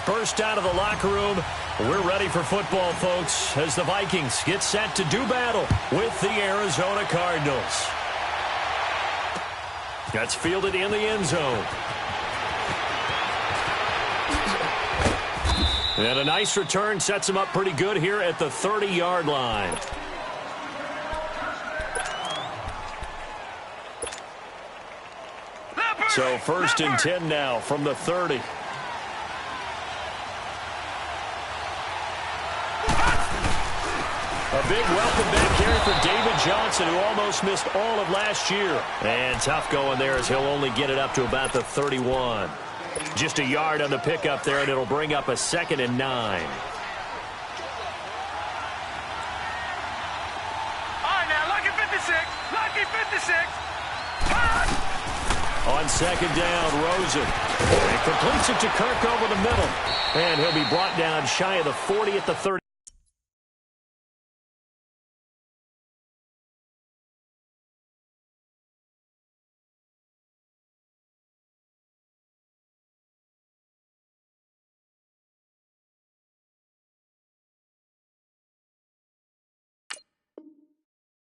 burst out of the locker room. We're ready for football, folks, as the Vikings get set to do battle with the Arizona Cardinals. That's fielded in the end zone. And a nice return sets him up pretty good here at the 30-yard line. So 1st and 10 now from the 30. A big welcome back here for David Johnson, who almost missed all of last year. And tough going there as he'll only get it up to about the 31. Just a yard on the pickup there, and it'll bring up a 2nd and 9. All right, now, lucky 56. Lucky 56. On 2nd down, Rosen. And completes it to Kirk over the middle. And he'll be brought down shy of the 40 at the 30.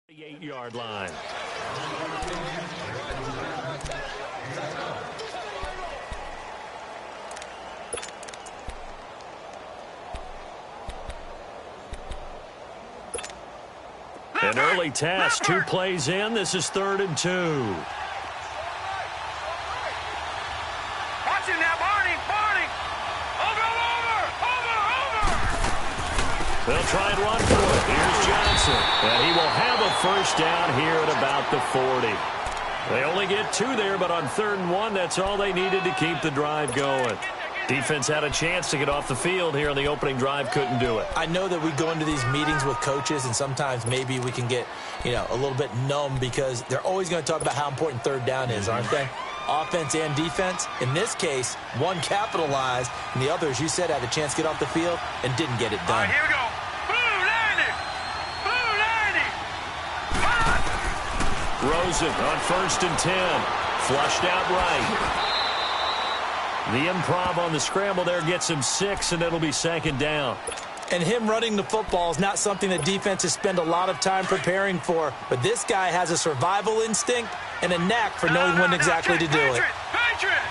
The 8-yard line. An early task, 2 plays in. This is 3rd and 2. Watch it now, Barney. Barney. Over. They'll try and run for it. Here's Johnson. And he will have a 1st down here at about the 40. They only get 2 there, but on 3rd and 1, that's all they needed to keep the drive going. Defense had a chance to get off the field here on the opening drive, couldn't do it. I know that we go into these meetings with coaches, and sometimes maybe we can get, a little bit numb because they're always going to talk about how important 3rd down is, aren't they? Offense and defense. In this case, one capitalized, and the other, as you said, had a chance to get off the field and didn't get it done. All right, here we go. Rosen on 1st and 10. Flushed out right. The improv on the scramble there gets him 6, and it'll be 2nd down. And him running the football is not something that defenses spend a lot of time preparing for. But this guy has a survival instinct and a knack for knowing when exactly to do it. Patriot!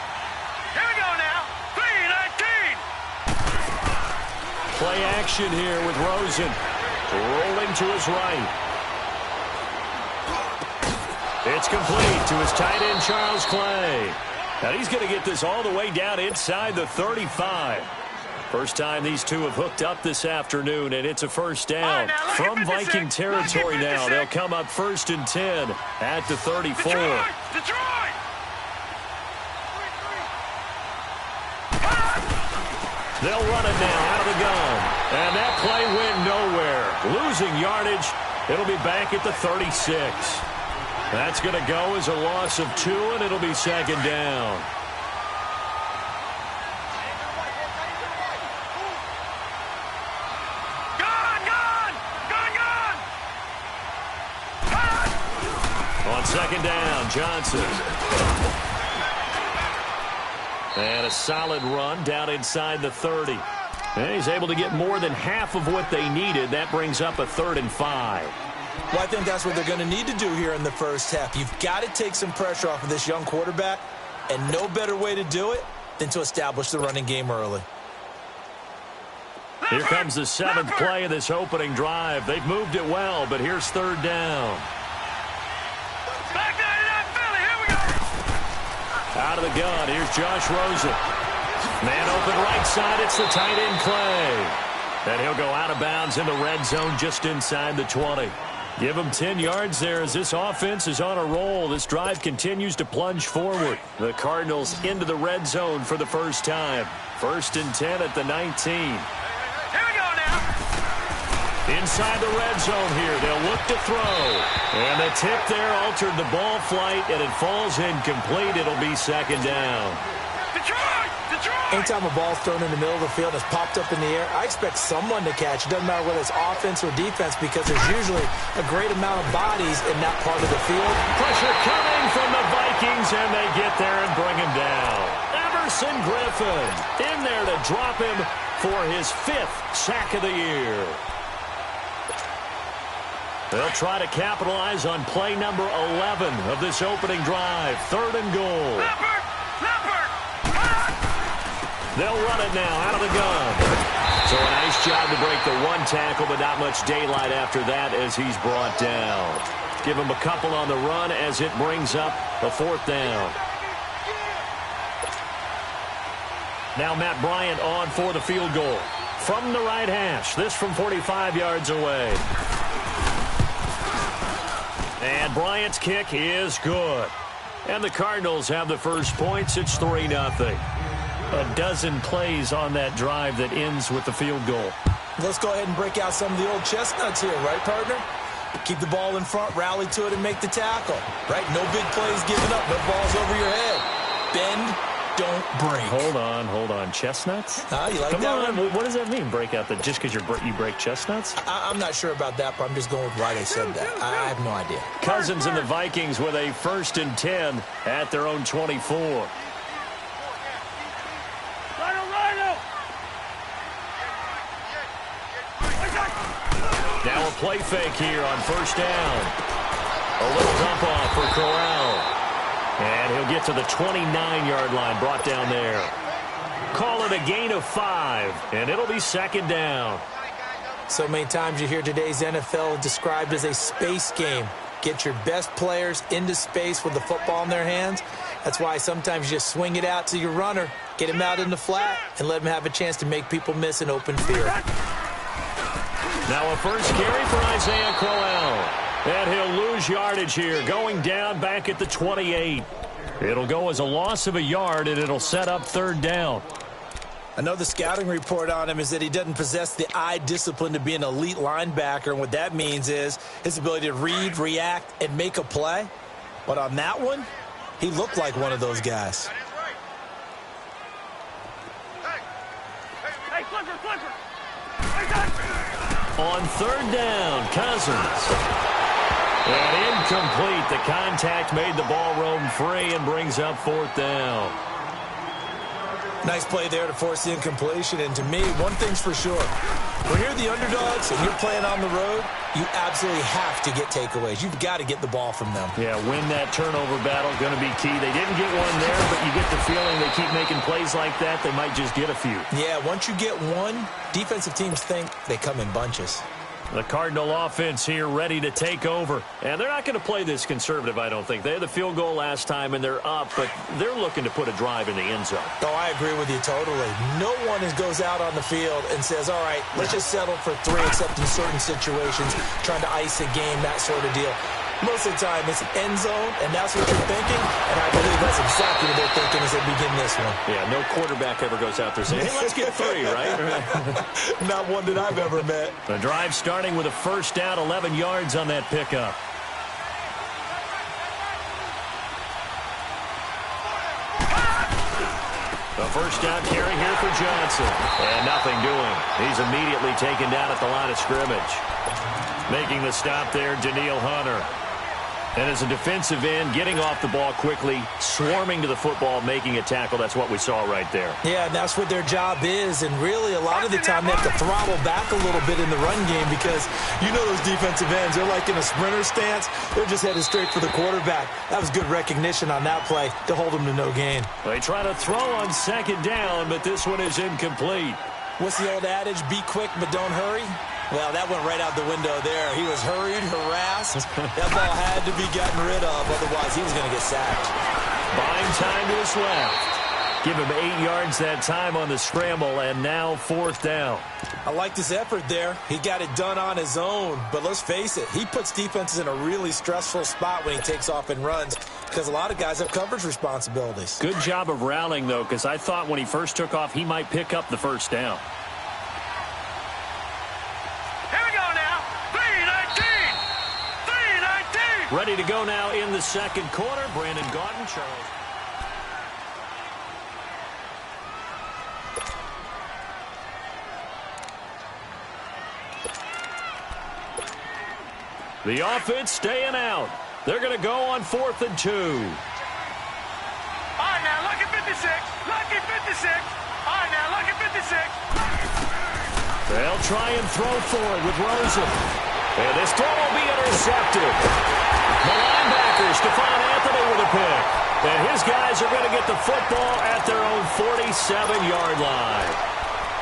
Here we go now. 3-19. Play action here with Rosen. Rolling to his right. It's complete to his tight end, Charles Clay. Now he's going to get this all the way down inside the 35. First time these two have hooked up this afternoon, and it's a 1st down. From Viking territory now, they'll come up 1st and 10 at the 34. Detroit! They'll run it now out of the gun. And that play went nowhere. Losing yardage. It'll be back at the 36. That's going to go as a loss of 2, and it'll be 2nd down. On 2nd down, Johnson. And a solid run down inside the 30. And he's able to get more than half of what they needed. That brings up a 3rd and 5. Well, I think that's what they're going to need to do here in the first half. You've got to take some pressure off of this young quarterback, and no better way to do it than to establish the running game early. Here comes the 7th play of this opening drive. They've moved it well, but here's 3rd down. Back 99 Philly, here we go. Out of the gun, here's Josh Rosen. Man open right side, it's the tight end Clay. And he'll go out of bounds in the red zone just inside the 20. Give him 10 yards there as this offense is on a roll. This drive continues to plunge forward. The Cardinals into the red zone for the first time. 1st and 10 at the 19. Here we go now. Inside the red zone here. They'll look to throw. And the tip there altered the ball flight, and it falls incomplete. It'll be 2nd down. Detroit! Anytime a ball's thrown in the middle of the field and it's popped up in the air, I expect someone to catch. It doesn't matter whether it's offense or defense because there's usually a great amount of bodies in that part of the field. Pressure coming from the Vikings, and they get there and bring him down. Ever Everson Griffin in there to drop him for his 5th sack of the year. They'll try to capitalize on play number 11 of this opening drive. 3rd and goal. They'll run it now out of the gun. So a nice job to break the 1 tackle, but not much daylight after that as he's brought down. Give him a couple on the run as it brings up a 4th down. Now Matt Bryant on for the field goal. From the right hash, this from 45 yards away. And Bryant's kick is good. And the Cardinals have the first points. It's 3-0. A dozen plays on that drive that ends with the field goal. Let's go ahead and break out some of the old chestnuts here, right, partner? Keep the ball in front, rally to it, and make the tackle. Right? No big plays given up. No balls over your head. Bend, don't break. Hold on. Chestnuts? You like Come that on. one? What does that mean, break out? Just because you break chestnuts? I'm not sure about that, but I'm just going with why they said that. I have no idea. Cousins and the Vikings with a 1st and 10 at their own 24. Now a play fake here on 1st down. A little dump off for Corral. And he'll get to the 29-yard line, brought down there. Call it a gain of 5, and it'll be 2nd down. So many times you hear today's NFL described as a space game. Get your best players into space with the football in their hands. That's why sometimes you just swing it out to your runner, get him out in the flat, and let him have a chance to make people miss an open field. Now a first carry for Isaiah Crowell. And he'll lose yardage here, going down back at the 28. It'll go as a loss of a yard, and it'll set up 3rd down. I know the scouting report on him is that he doesn't possess the eye discipline to be an elite linebacker, and what that means is his ability to read, react, and make a play. But on that one, he looked like one of those guys. On 3rd down, Cousins. And incomplete. The contact made the ball roam free and brings up 4th down. Nice play there to force the incompletion. And to me, one thing's for sure. When you're the underdogs and you're playing on the road, you absolutely have to get takeaways. You've got to get the ball from them. Yeah, win that turnover battle, going to be key. They didn't get one there, but you get the feeling they keep making plays like that, they might just get a few. Yeah, once you get one, defensive teams think they come in bunches. The Cardinal offense here ready to take over. And they're not going to play this conservative, I don't think. They had the field goal last time, and they're up, but they're looking to put a drive in the end zone. Oh, I agree with you totally. No one goes out on the field and says, all right, let's just settle for 3, except in certain situations, trying to ice a game, that sort of deal. Most of the time, it's end zone, and that's what you're thinking, and I believe that's exactly what they're thinking as they begin this one. Yeah, no quarterback ever goes out there saying, hey, let's get 3, right? Not one that I've ever met. The drive starting with a 1st down, 11 yards on that pickup. The 1st down carry here for Johnson. And nothing doing. He's immediately taken down at the line of scrimmage. Making the stop there, Daniil Hunter. And as a defensive end, getting off the ball quickly, swarming to the football, making a tackle. That's what we saw right there. Yeah, and that's what their job is. And really, a lot of the time, they have to throttle back a little bit in the run game because you know those defensive ends, they're like in a sprinter stance. They're just headed straight for the quarterback. That was good recognition on that play to hold them to no gain. They try to throw on 2nd down, but this one is incomplete. What's the old adage? Be quick, but don't hurry. Well, that went right out the window there. He was hurried, harassed. That ball had to be gotten rid of, otherwise he was going to get sacked. Buying time to his left. Give him 8 yards that time on the scramble, and now 4th down. I like this effort there. He got it done on his own, but let's face it, he puts defenses in a really stressful spot when he takes off and runs because a lot of guys have coverage responsibilities. Good job of rallying, though, because I thought when he first took off, he might pick up the 1st down. Ready to go now in the 2nd quarter. Brandon Gaudin, Charles. The offense staying out. They're going to go on 4th and 2. All right, now, lucky 56. Lucky 56. They'll try and throw for it with Rosen. And this throw will be intercepted. The linebacker, Stephon Anthony, with a pick. And his guys are going to get the football at their own 47-yard line.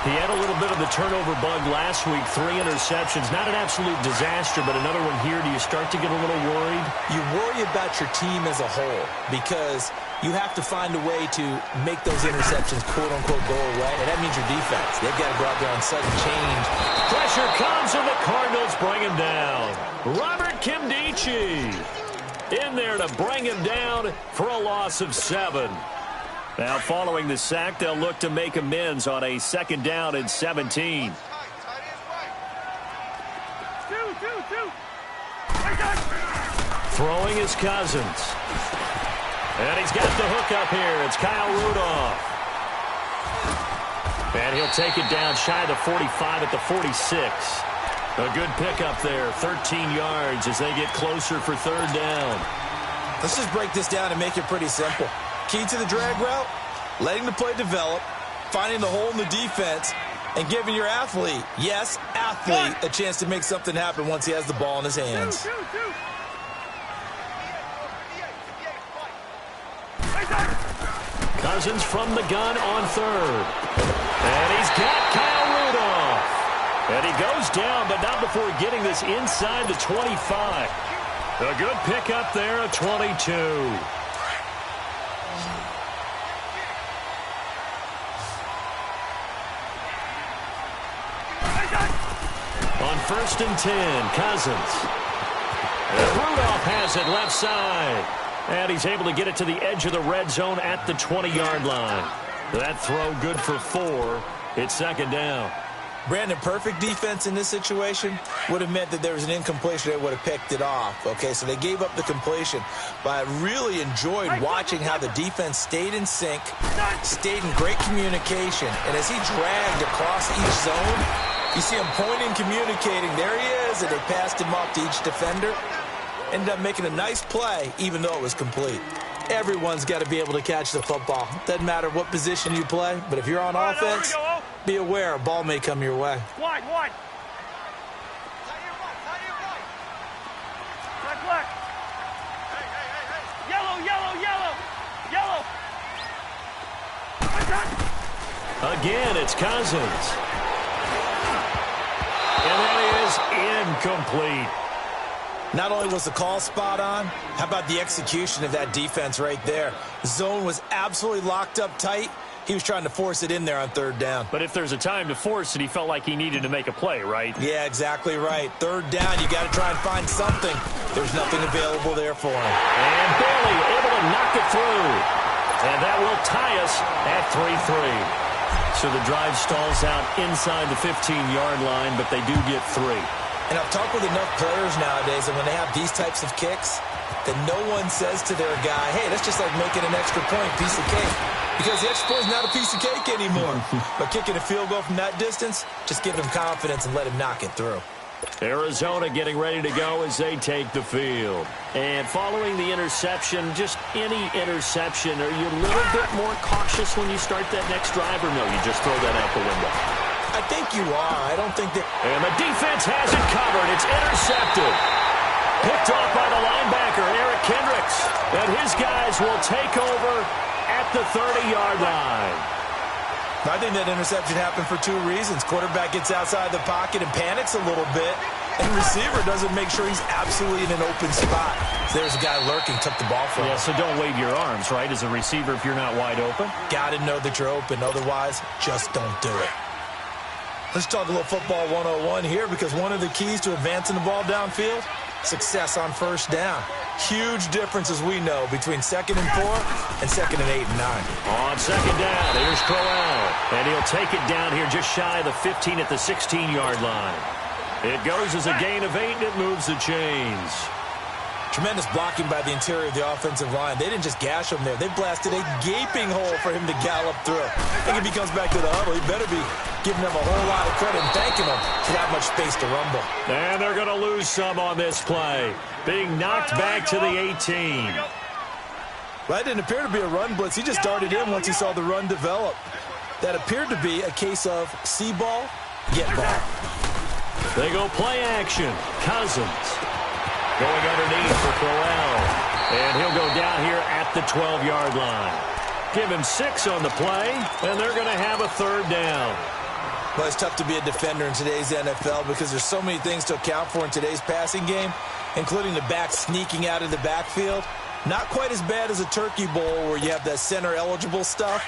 He had a little bit of the turnover bug last week, 3 interceptions. Not an absolute disaster, but another one here. Do you start to get a little worried? You worry about your team as a whole because you have to find a way to make those interceptions, quote-unquote, go away. And that means your defense. They've got to go out there on sudden change. Pressure comes, and the Cardinals bring him down. Robert Kimdichie in there to bring him down for a loss of 7. Now, following the sack, they'll look to make amends on a 2nd down and 17. Throwing is Cousins. And he's got the hook up here. It's Kyle Rudolph. And he'll take it down shy of the 45 at the 46. A good pickup there, 13 yards as they get closer for 3rd down. Let's just break this down and make it pretty simple. Key to the drag route, letting the play develop, finding the hole in the defense, and giving your athlete, yes, athlete, a chance to make something happen once he has the ball in his hands. Cousins from the gun on 3rd. And he's got Kyle Rudolph. And he goes down, but not before getting this inside the 25. A good pickup there at 22. On 1st and 10, Cousins. And Rudolph has it left side. And he's able to get it to the edge of the red zone at the 20-yard line. That throw good for 4. It's 2nd down. Brandon, perfect defense in this situation would have meant that there was an incompletion. They would have picked it off. Okay, so they gave up the completion. But I really enjoyed watching how the defense stayed in sync, stayed in great communication. And as he dragged across each zone, you see him pointing, communicating. There he is, and they passed him off to each defender. Ended up making a nice play, even though it was complete. Everyone's got to be able to catch the football. Doesn't matter what position you play, but if you're on offense, be aware a ball may come your way. Wide. Black. Hey. Yellow. Again, it's Cousins. And that is incomplete. Not only was the call spot on, how about the execution of that defense right there? The zone was absolutely locked up tight. He was trying to force it in there on 3rd down. But if there's a time to force it, he felt like he needed to make a play, right? Yeah, exactly right. 3rd down, you got to try and find something. There's nothing available there for him. And Bailey able to knock it through. And that will tie us at 3-3. So the drive stalls out inside the 15-yard line, but they do get 3. And I've talked with enough players nowadays that when they have these types of kicks, that no one says to their guy, hey, that's just like making an extra point, piece of cake. Because the extra point is not a piece of cake anymore. But kicking a field goal from that distance, just give him confidence and let him knock it through. Arizona getting ready to go as they take the field. And following the interception, just any interception, are you a little bit more cautious when you start that next drive, or no, you just throw that out the window? I think you are. I don't think that... And the defense has it covered. It's intercepted. Picked off by the linebacker, Eric Kendricks. And his guys will take over at the 30-yard line. I think that interception happened for 2 reasons. Quarterback gets outside the pocket and panics a little bit. And receiver doesn't make sure he's absolutely in an open spot. So there's a guy lurking, took the ball from him. Yeah, so don't wave your arms, right, as a receiver if you're not wide open? Got to know that you're open. Otherwise, just don't do it. Let's talk a little football 101 here, because one of the keys to advancing the ball downfield, success on 1st down. Huge difference, as we know, between 2nd and 4 and 2nd and 8 and 9. On 2nd down, here's Crowell. And he'll take it down here just shy of the 15 at the 16-yard line. It goes as a gain of 8, and it moves the chains. Tremendous blocking by the interior of the offensive line. They didn't just gash him there. They blasted a gaping hole for him to gallop through. I think if he comes back to the huddle, he better be giving them a whole lot of credit and thanking them for that much space to rumble. And they're going to lose some on this play. Being knocked back to the 18. Well, that didn't appear to be a run blitz. He just darted in once he saw the run develop. that appeaed to be a case of see ball, get ball. They go play action. Cousins going underneath for Crowell. And he'll go down here at the 12-yard line. Give him 6 on the play, and they're going to have a 3rd down. Well, it's tough to be a defender in today's NFL because there's so many things to account for in today's passing game, including the back sneaking out of the backfield. Not quite as bad as a turkey bowl where you have that center-eligible stuff,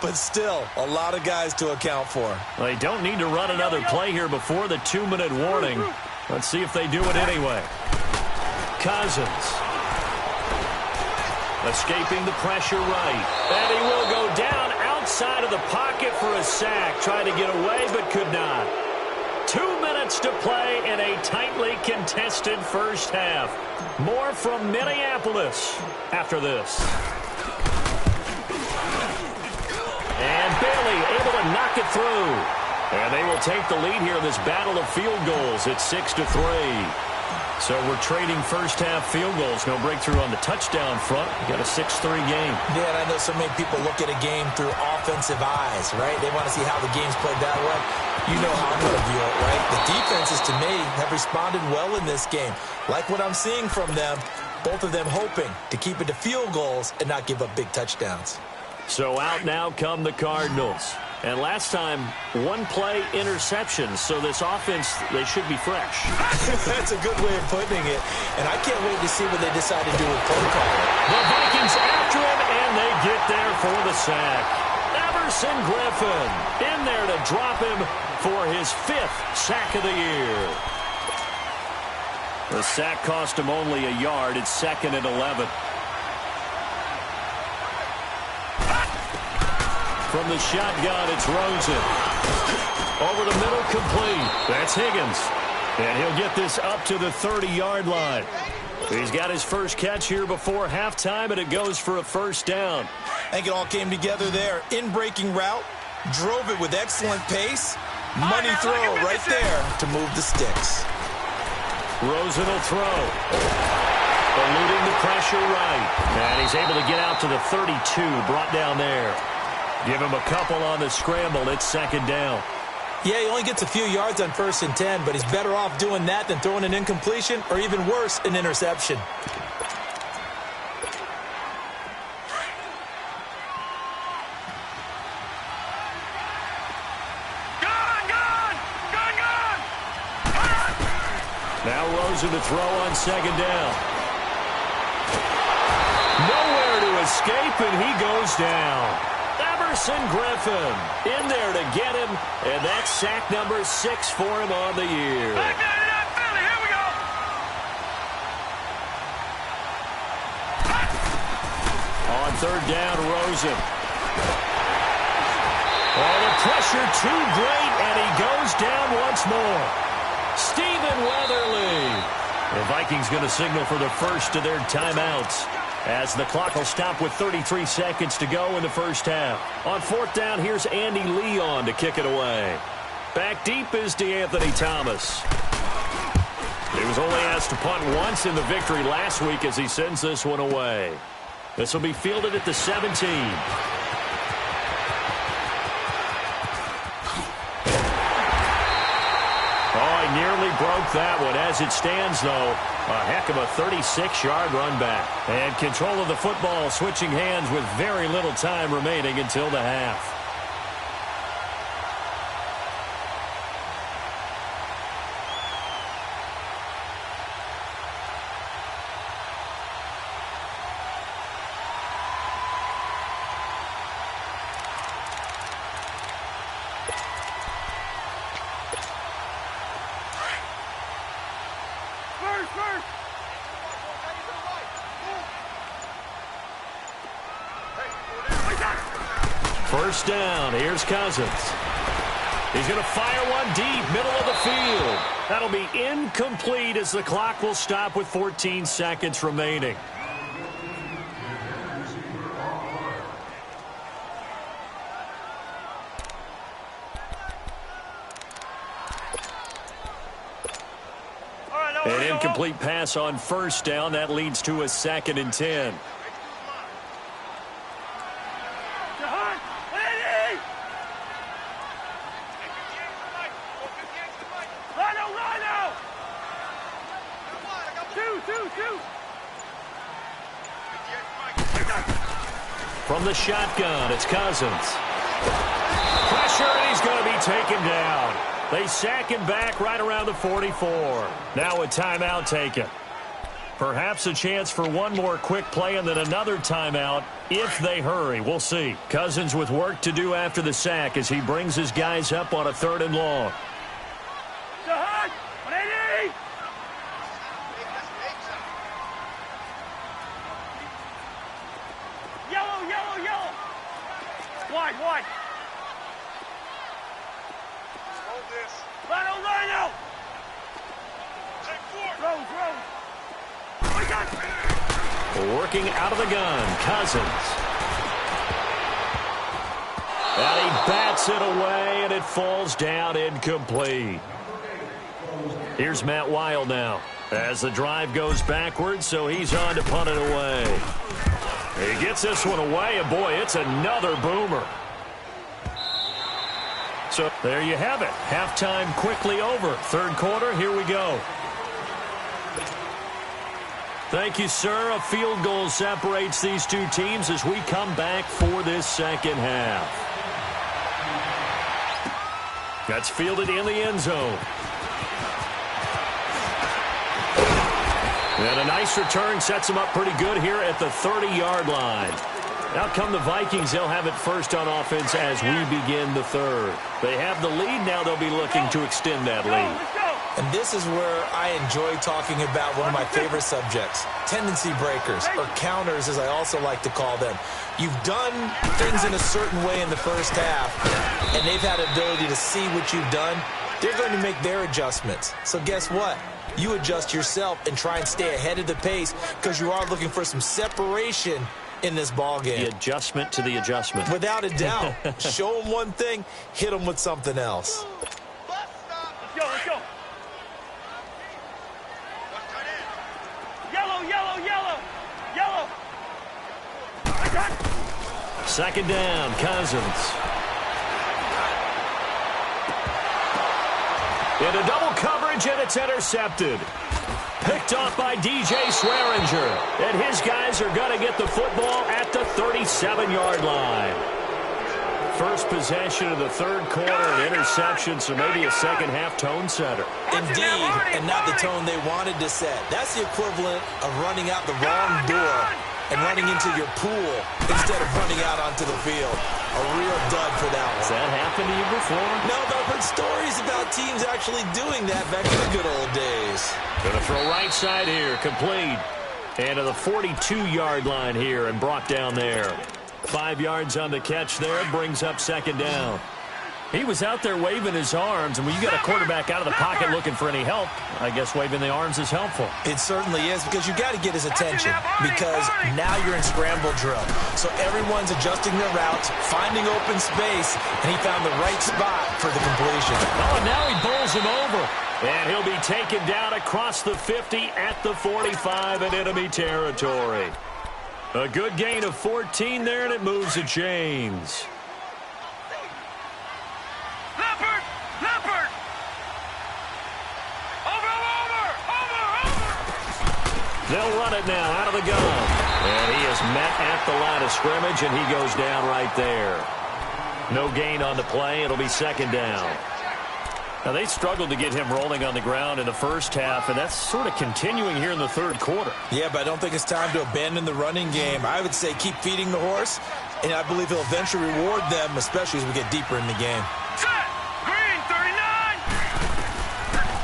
but still a lot of guys to account for. Well, they don't need to run another play here before the 2-minute warning. Let's see if they do it anyway. Cousins. Escaping the pressure right. And he will go down outside of the pocket for a sack. Tried to get away, but could not. 2 minutes to play in a tightly contested first half. More from Minneapolis after this. And Bailey able to knock it through. And they will take the lead here in this battle of field goals. It's 6-3. So we're trading first-half field goals. No breakthrough on the touchdown front. We got a 6-3 game. Yeah, and I know so many people look at a game through offensive eyes, right? They want to see how the game's played that way. You know how I'm going to view it, right? The defenses, to me, have responded well in this game. Like what I'm seeing from them, both of them hoping to keep it to field goals and not give up big touchdowns. So out now come the Cardinals. And last time, 1-play interceptions. So this offense, they should be fresh. That's a good way of putting it. And I can't wait to see what they decide to do with play calling. The Vikings after him, and they get there for the sack. Everson Griffin in there to drop him for his 5th sack of the year. The sack cost him only a yard. It's 2nd and 11. From the shotgun, it's Rosen. Over the middle, complete. That's Higgins. And he'll get this up to the 30-yard line. He's got his first catch here before halftime, and it goes for a 1st down. I think it all came together there. In-breaking route, drove it with excellent pace. Money throw right there to move the sticks. Rosen will throw. Eluding the pressure right. And he's able to get out to the 32, brought down there. Give him a couple on the scramble. It's 2nd down. Yeah, he only gets a few yards on 1st and 10, but he's better off doing that than throwing an incompletion or even worse, an interception. Now Rosen to throw on 2nd down. Nowhere to escape, and he goes down. Everson Griffin in there to get him, and that's sack number 6 for him on the year. Here we go. On 3rd down, Rosen. Oh, the pressure too great, and he goes down once more. Stephen Weatherly. The Vikings going to signal for the first of their timeouts, as the clock will stop with 33 seconds to go in the first half. On 4th down, here's Andy Leon to kick it away. Back deep is DeAnthony Thomas. He was only asked to punt once in the victory last week as he sends this one away. This will be fielded at the 17. Nearly broke that one. As it stands, though, a heck of a 36-yard run back. And control of the football switching hands with very little time remaining until the half. First down, here's Cousins. He's going to fire one deep, middle of the field. That'll be incomplete as the clock will stop with 14 seconds remaining. An incomplete pass on first down. That leads to a 2nd and 10. From the shotgun, it's Cousins. Pressure, and he's going to be taken down. They sack him back right around the 44. Now a timeout taken. Perhaps a chance for one more quick play and then another timeout if they hurry. We'll see. Cousins with work to do after the sack as he brings his guys up on a 3rd and long. Wide. Hold this. Rhino. Take 4. Rose. Working out of the gun, Cousins. And he bats it away, and it falls down incomplete. Here's Matt Wild now as the drive goes backwards, so he's on to punt it away. He gets this one away, and boy, it's another boomer. So there you have it. Halftime quickly over. 3rd quarter, here we go. Thank you, sir. A field goal separates these two teams as we come back for this second half. That's fielded in the end zone. And a nice return sets them up pretty good here at the 30-yard line. Out come the Vikings. They'll have it first on offense as we begin the 3rd. They have the lead. Now they'll be looking to extend that lead. And this is where I enjoy talking about one of my favorite subjects, tendency breakers, or counters as I also like to call them. You've done things in a certain way in the first half, and they've had the ability to see what you've done. They're going to make their adjustments. So guess what? You adjust yourself and try and stay ahead of the pace because you are looking for some separation in this ball game. The adjustment to the adjustment. Without a doubt. Show them one thing, hit them with something else. Let's go. Yellow. 2nd down, Cousins. Into double coverage, and it's intercepted. Picked off by DJ Swearinger. And his guys are going to get the football at the 37-yard line. First possession of the 3rd quarter, an interception, so maybe a second-half tone setter. Indeed, and not the tone they wanted to set. That's the equivalent of running out the wrong door and running into your pool instead of running out onto the field. A real dud for that one. Has that happened to you before? No, but I've heard stories about teams actually doing that back in the good old days. Going to throw right side here, complete. And to the 42-yard line here and brought down there. 5 yards on the catch there, brings up 2nd down. He was out there waving his arms, and when you got a quarterback out of the pocket looking for any help, I guess waving the arms is helpful. It certainly is, because you got to get his attention, because now you're in scramble drill. So everyone's adjusting their routes, finding open space, and he found the right spot for the completion. Oh, and now he bowls him over. And he'll be taken down across the 50 at the 45 in enemy territory. A good gain of 14 there, and it moves the chains. Leopard! Over! They'll run it now out of the gun. And he is met at the line of scrimmage, and he goes down right there. No gain on the play. It'll be 2nd down. Now, they struggled to get him rolling on the ground in the first half, and that's sort of continuing here in the 3rd quarter. Yeah, but I don't think it's time to abandon the running game. I would say keep feeding the horse, and I believe he'll eventually reward them, especially as we get deeper in the game. Set! Green, 39!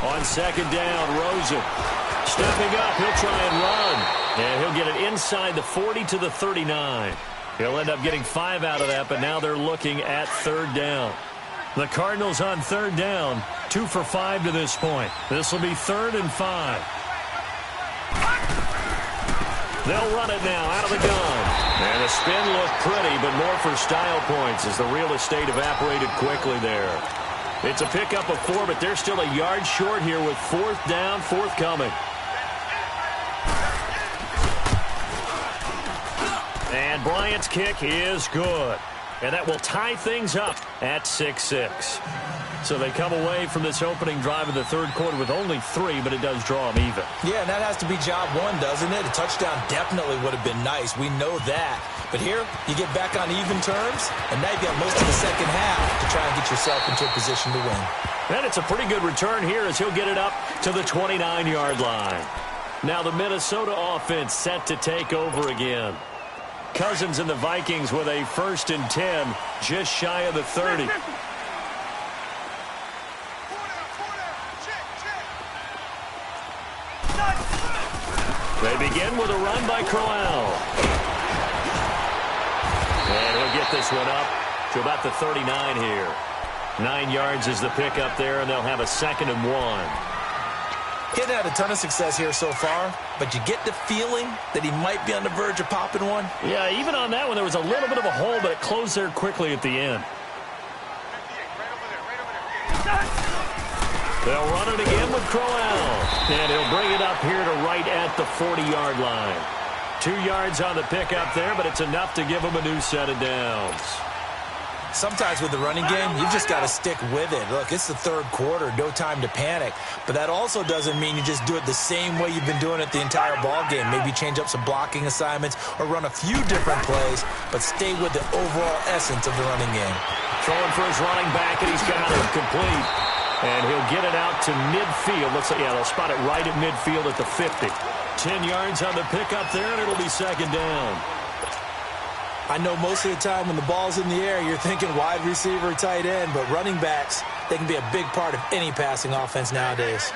On 2nd down, Rosen. Stepping up, he'll try and run. And he'll get it inside the 40 to the 39. He'll end up getting 5 out of that, but now they're looking at 3rd down. The Cardinals on 3rd down, 2 for 5 to this point. This will be 3rd and 5. They'll run it now out of the gun. And the spin looked pretty, but more for style points as the real estate evaporated quickly there. It's a pickup of 4, but they're still a yard short here with 4th down, forthcoming. And Bryant's kick is good. And that will tie things up at 6-6. So they come away from this opening drive of the third quarter with only 3, but it does draw them even. Yeah, and that has to be job one, doesn't it? A touchdown definitely would have been nice. We know that. But here, you get back on even terms, and now you've got most of the second half to try and get yourself into a position to win. And it's a pretty good return here as he'll get it up to the 29-yard line. Now the Minnesota offense set to take over again. Cousins and the Vikings with a 1st and 10, just shy of the 30. They begin with a run by Crowell. And he'll get this one up to about the 39 here. 9 yards is the pickup there, and they'll have a 2nd and 1. Getting had a ton of success here so far, but you get the feeling that he might be on the verge of popping one. Yeah, even on that one, there was a little bit of a hole, but it closed there quickly at the end. They'll run it again with Crowell, and he'll bring it up here to right at the 40-yard line. 2 yards on the pickup there, but it's enough to give him a new set of downs. Sometimes with the running game, you've just got to stick with it. Look, it's the third quarter, no time to panic. But that also doesn't mean you just do it the same way you've been doing it the entire ball game. Maybe change up some blocking assignments or run a few different plays, but stay with the overall essence of the running game. Throwing for his running back, and he's got it complete. And he'll get it out to midfield. Looks like, yeah, they'll spot it right at midfield at the 50. 10 yards on the pickup there, and it'll be 2nd down. I know most of the time when the ball's in the air, you're thinking wide receiver, tight end, but running backs, they can be a big part of any passing offense nowadays.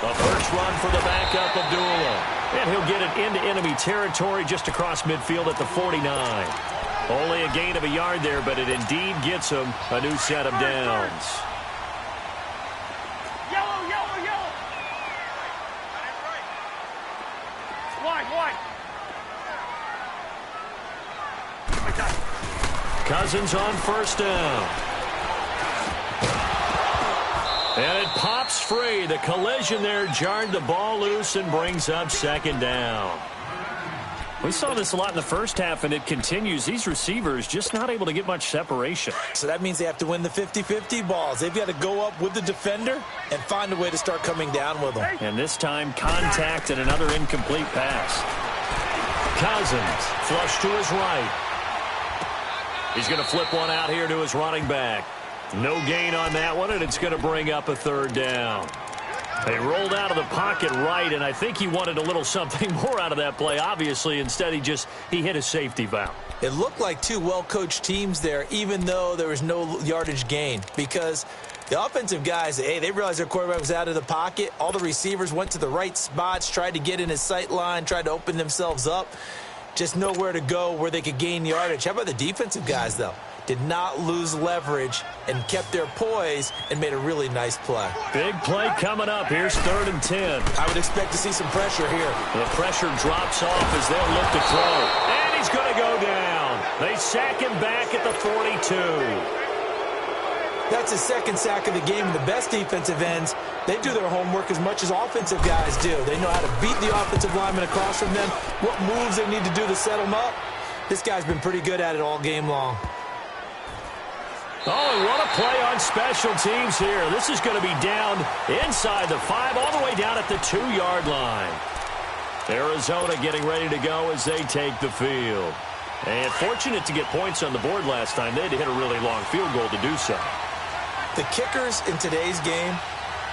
A first run for the backup, Abdullah. And he'll get it into enemy territory just across midfield at the 49. Only a gain of a yard there, but it indeed gets him a new set of downs. Yellow, yellow, yellow. Wide. Cousins on 1st down. And it pops free. The collision there jarred the ball loose and brings up 2nd down. We saw this a lot in the first half, and it continues. These receivers just not able to get much separation. So that means they have to win the 50-50 balls. They've got to go up with the defender and find a way to start coming down with them. And this time, contact and another incomplete pass. Cousins, flush to his right. He's going to flip one out here to his running back. No gain on that one, and it's going to bring up a 3rd down. They rolled out of the pocket right, and I think he wanted a little something more out of that play, obviously. Instead, he hit a safety valve. It looked like two well-coached teams there, even though there was no yardage gain, because the offensive guys, hey, they realized their quarterback was out of the pocket. All the receivers went to the right spots, tried to get in his sight line, tried to open themselves up. Just nowhere to go where they could gain yardage. How about the defensive guys, though? Did not lose leverage and kept their poise and made a really nice play. Big play coming up. Here's 3rd and 10. I would expect to see some pressure here. The pressure drops off as they'll look to throw. And he's going to go down. They sack him back at the 42. That's his 2nd sack of the game. The best defensive ends, they do their homework as much as offensive guys do. They know how to beat the offensive lineman across from them, what moves they need to do to set them up. This guy's been pretty good at it all game long. Oh, and what a play on special teams here. This is going to be down inside the 5, all the way down at the 2-yard line. Arizona getting ready to go as they take the field. And fortunate to get points on the board last time. They had to hit a really long field goal to do so. The kickers in today's game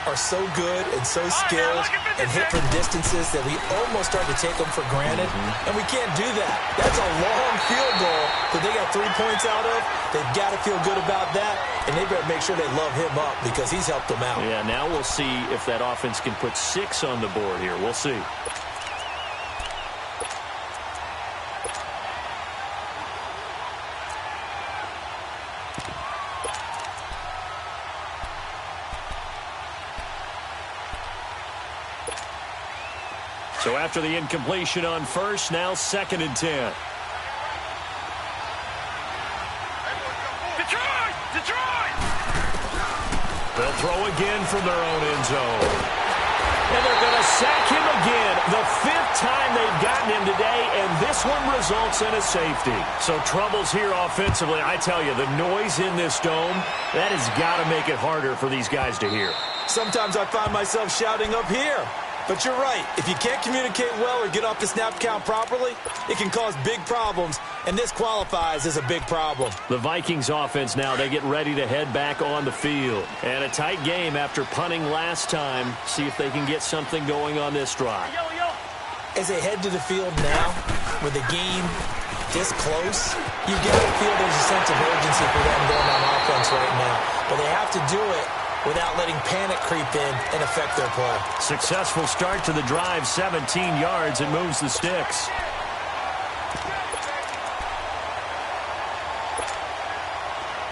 are so good and so skilled and hit from distances that we almost start to take them for granted. And we can't do that. That's a long field goal that they got 3 points out of. They've got to feel good about that, and they better make sure they love him up because he's helped them out. Yeah, now we'll see if that offense can put 6 on the board here. We'll see. So after the incompletion on 1st, now 2nd and 10. Detroit! They'll throw again from their own end zone. And they're going to sack him again. The 5th time they've gotten him today, and this one results in a safety. So troubles here offensively. I tell you, the noise in this dome, that has got to make it harder for these guys to hear. Sometimes I find myself shouting up here. But you're right. If you can't communicate well or get off the snap count properly, it can cause big problems, and this qualifies as a big problem. The Vikings offense now, they get ready to head back on the field. And a tight game after punting last time. See if they can get something going on this drive. As they head to the field now, with the game this close, you got to feel there's a sense of urgency for them going on offense right now. But they have to do it without letting panic creep in and affect their play. Successful start to the drive, 17 yards, and moves the sticks.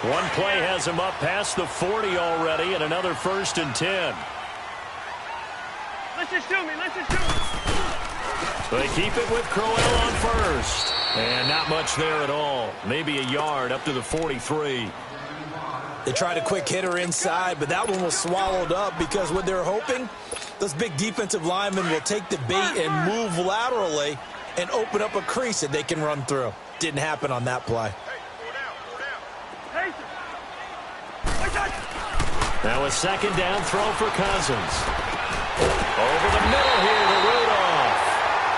One play has him up past the 40 already, and another 1st and 10. Let's just shoot me. Let's just shoot me. They keep it with Crowell on 1st. And not much there at all. Maybe a yard up to the 43. They tried a quick hitter inside, but that one was swallowed up because what they're hoping, those big defensive linemen will take the bait and move laterally and open up a crease that they can run through. Didn't happen on that play. Now a 2nd down throw for Cousins. Over the middle here to Rudolph.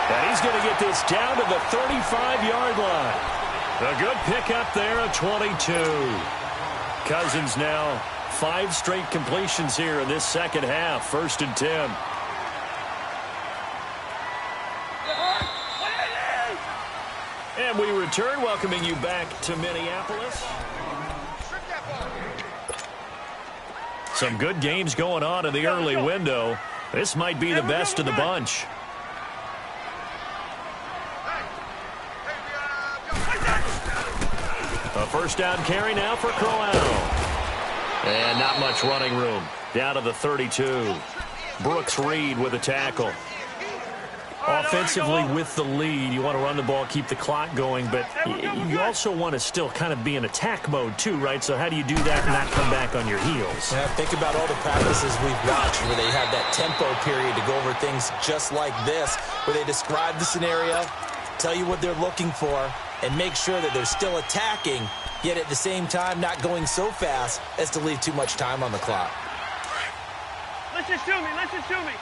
And he's going to get this down to the 35-yard line. A good pickup there at 22. Cousins now 5 straight completions here in this second half. 1st and 10. And we return, welcoming you back to Minneapolis. Some good games going on in the early window. This might be the best of the bunch. A 1st down carry now for Crowell. And not much running room. Down to the 32. Brooks Reed with a tackle. Offensively with the lead, you want to run the ball, keep the clock going, but you also want to still kind of be in attack mode too, right? So how do you do that and not come back on your heels? Yeah, think about all the practices we've watched where they have that tempo period to go over things just like this, where they describe the scenario, tell you what they're looking for, and make sure that they're still attacking, yet at the same time not going so fast as to leave too much time on the clock. Let's just shoot me. Let's just shoot me.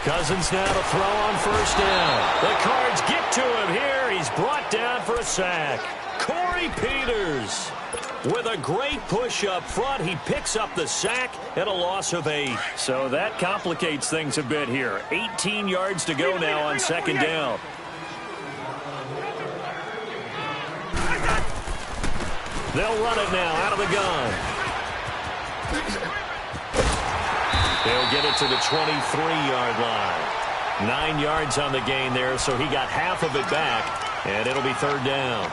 Cousins now to throw on 1st down. The Cards get to him here. He's brought down for a sack. Corey Peters with a great push up front. He picks up the sack and a loss of 8. So that complicates things a bit here. 18 yards to go now on 2nd down. They'll run it now out of the gun. They'll get it to the 23-yard line. 9 yards on the gain there, so he got half of it back, and it'll be 3rd down.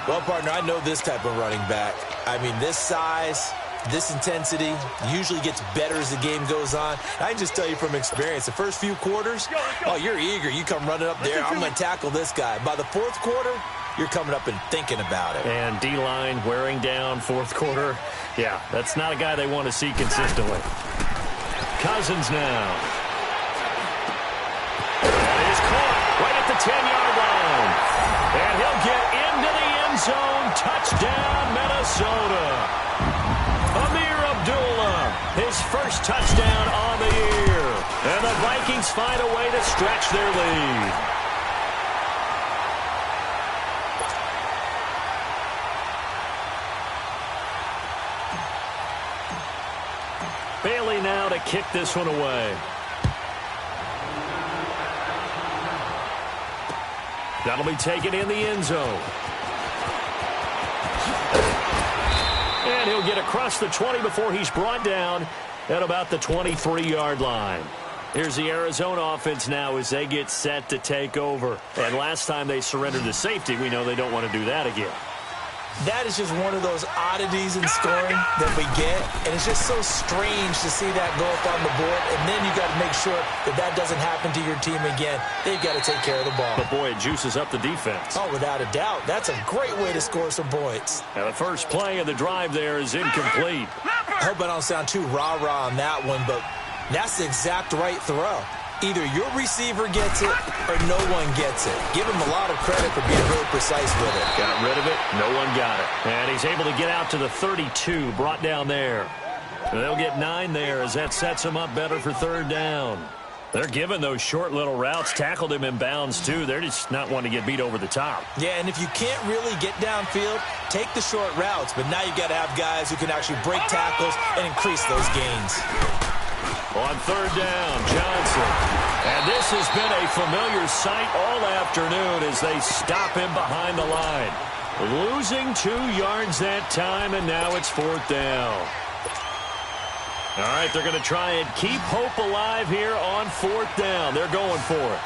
Well, partner, I know this type of running back. I mean, this size, this intensity usually gets better as the game goes on. I can just tell you from experience, the first few quarters, oh, you're eager. You come running up there, I'm going to tackle this guy. By the 4th quarter, you're coming up and thinking about it. And D-line wearing down 4th quarter. Yeah, that's not a guy they want to see consistently. Cousins now. And he's caught right at the 10-yard line. And he'll get into the end zone. Touchdown, Minnesota. Amir Abdullah, his first touchdown on the year. And the Vikings find a way to stretch their lead. Bailey now to kick this one away. That'll be taken in the end zone. And he'll get across the 20 before he's brought down at about the 23-yard line. Here's the Arizona offense now as they get set to take over. And last time they surrendered to safety, we know they don't want to do that again. That is just one of those oddities in scoring that we get, and it's just so strange to see that go up on the board, and then you got to make sure that that doesn't happen to your team again. They've got to take care of the ball. But, boy, it juices up the defense. Oh, without a doubt. That's a great way to score some points. Now, the first play of the drive there is incomplete. I hope I don't sound too rah-rah on that one, but that's the exact right throw. Either your receiver gets it or no one gets it. Give him a lot of credit for being really precise with it. Got rid of it. No one got it. And he's able to get out to the 32, brought down there. They'll get 9 there as that sets him up better for third down. They're giving those short little routes. Tackled him in bounds, too. They're just not wanting to get beat over the top. Yeah, and if you can't really get downfield, take the short routes. But now you've got to have guys who can actually break tackles and increase those gains. On third down, Johnson. And this has been a familiar sight all afternoon as they stop him behind the line. Losing 2 yards that time, and now it's fourth down. All right, they're going to try and keep hope alive here on fourth down. They're going for it.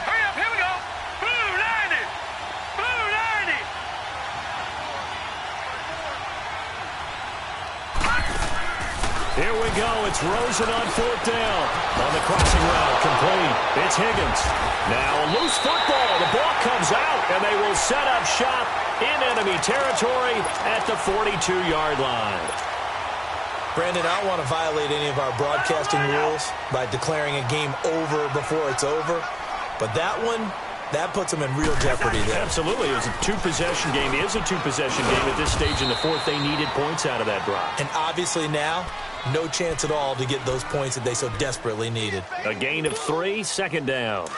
Hurry up, here we go. Blue 90. Blue 90. Here we go. It's Rosen on fourth down. On the crossing route, complete. It's Higgins. Now a loose football. The ball comes out, and they will set up shop in enemy territory at the 42-yard line. Brandon, I don't want to violate any of our broadcasting rules by declaring a game over before it's over, but that one, that puts them in real jeopardy there. Absolutely. It was a two-possession game. It is a two-possession game at this stage in the fourth. They needed points out of that drive. And obviously now, no chance at all to get those points that they so desperately needed. A gain of 3, second down.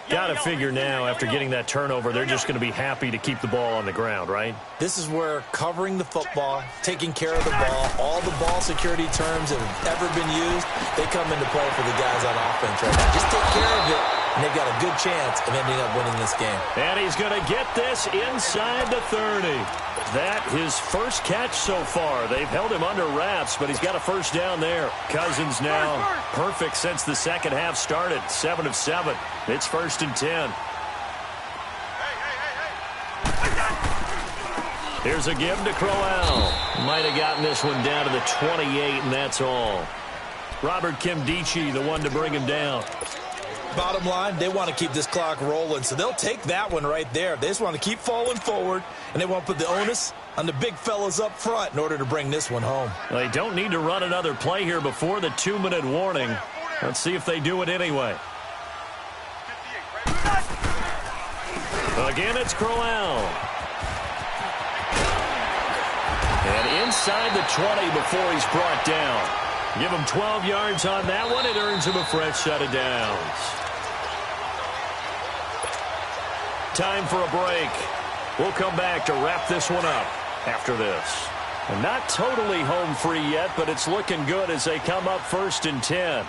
Got to figure now, after getting that turnover, they're just going to be happy to keep the ball on the ground, right? This is where covering the football, taking care of the ball, all the ball security terms that have ever been used, they come into play for the guys on offense right now. Just take care of it, and they've got a good chance of ending up winning this game. And he's going to get this inside the 30. That his first catch so far. They've held him under wraps, but he's got a first down there. Cousins now perfect since the second half started. 7 of 7. It's first and 10. Here's a give to Crowell. Might have gotten this one down to the 28, and that's all. Robert Kimdichie, the one to bring him down. Bottom line, they want to keep this clock rolling, so they'll take that one right there. They just want to keep falling forward, and they want to put the onus on the big fellas up front in order to bring this one home. Well, they don't need to run another play here before the 2-minute warning. Let's see if they do it anyway. Again, it's Crowell. And inside the 20 before he's brought down. Give him 12 yards on that one. It earns him a fresh set of downs. Time for a break. We'll come back to wrap this one up after this. And not totally home free yet, but it's looking good as they come up first and 10.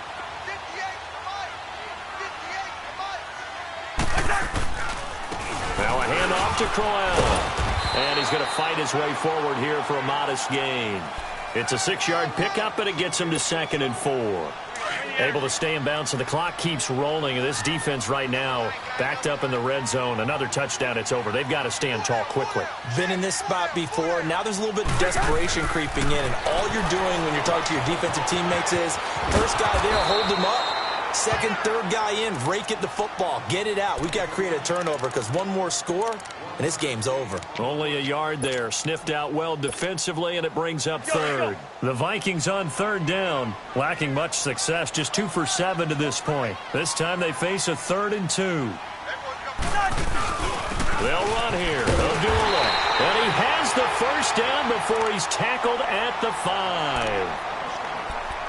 Now a handoff to Crowell. And he's going to fight his way forward here for a modest gain. It's a 6-yard pickup, and it gets him to 2nd and 4. Able to stay in bounds, and the clock keeps rolling. And this defense right now backed up in the red zone. Another touchdown, it's over. They've got to stand tall quickly. Been in this spot before. Now there's a little bit of desperation creeping in, and all you're doing when you're talking to your defensive teammates is first guy there, hold him up. Second, third guy in, rake at the football. Get it out. We've got to create a turnover because one more score, and this game's over. Only a yard there. Sniffed out well defensively, and it brings up third. The Vikings on third down. Lacking much success. Just 2 for 7 to this point. This time they face a 3rd and 2. They'll run here. Odula. And he has the first down before he's tackled at the 5.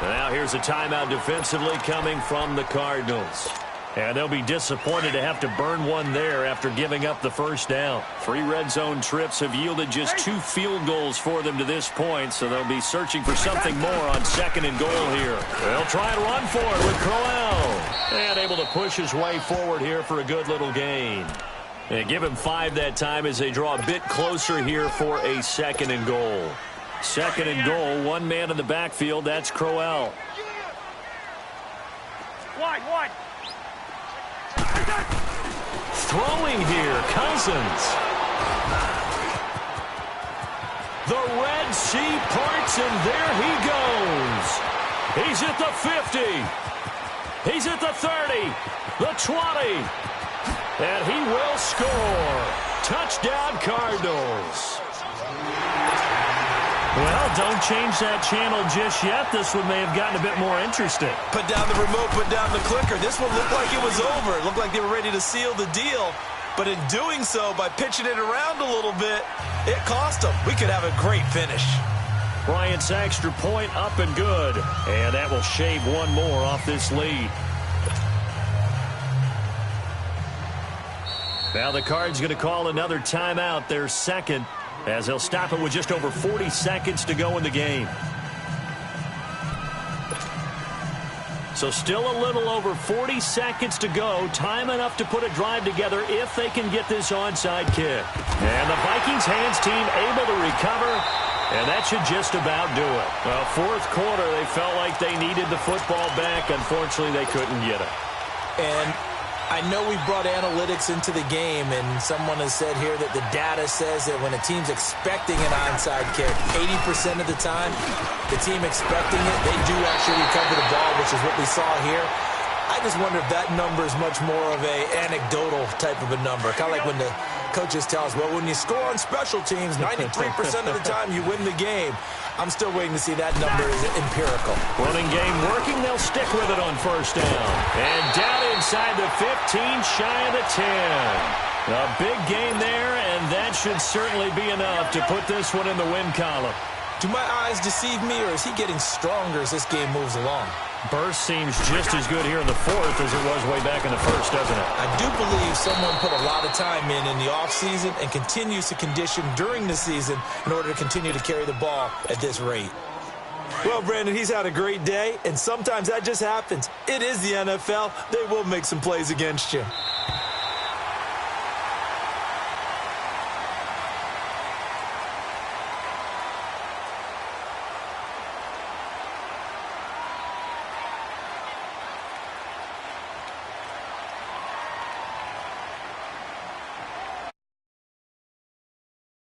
Now here's a timeout defensively coming from the Cardinals. And they'll be disappointed to have to burn one there after giving up the first down. 3 red zone trips have yielded just 2 field goals for them to this point, so they'll be searching for something more on 2nd and goal here. They'll try and run for it with Crowell. And able to push his way forward here for a good little gain. And give him 5 that time as they draw a bit closer here for a 2nd and goal. 2nd and goal, 1 man in the backfield. That's Crowell. Wide. Throwing here, Cousins. The Red Sea parts, and there he goes. He's at the 50. He's at the 30, the 20, and he will score. Touchdown, Cardinals. Well, don't change that channel just yet. This one may have gotten a bit more interesting. Put down the remote, put down the clicker. This one looked like it was over. It looked like they were ready to seal the deal. But in doing so, by pitching it around a little bit, it cost them. We could have a great finish. Bryant's extra point up and good. And that will shave one more off this lead. Now the Cards going to call another timeout, their second, as they'll stop it with just over 40 seconds to go in the game. So still a little over 40 seconds to go. Time enough to put a drive together if they can get this onside kick. And the Vikings hands team able to recover, and that should just about do it. Well, fourth quarter, they felt like they needed the football back. Unfortunately, they couldn't get it. And I know we brought analytics into the game, and someone has said here that the data says that when a team's expecting an onside kick, 80% of the time, the team expecting it, they do actually recover the ball, which is what we saw here. I just wonder if that number is much more of a anecdotal type of a number. Kind of like when the coaches tell us, well, when you score on special teams, 93% of the time you win the game. I'm still waiting to see that number is empirical. Running game working. They'll stick with it on first down. And down inside the 15, shy of the 10. A big gain there, and that should certainly be enough to put this one in the win column. Do my eyes deceive me, or is he getting stronger as this game moves along? Burst seems just as good here in the fourth as it was way back in the first, doesn't it? I do believe someone put a lot of time in the offseason and continues to condition during the season in order to continue to carry the ball at this rate. Well, Brandon, he's had a great day, and sometimes that just happens. It is the NFL. They will make some plays against you.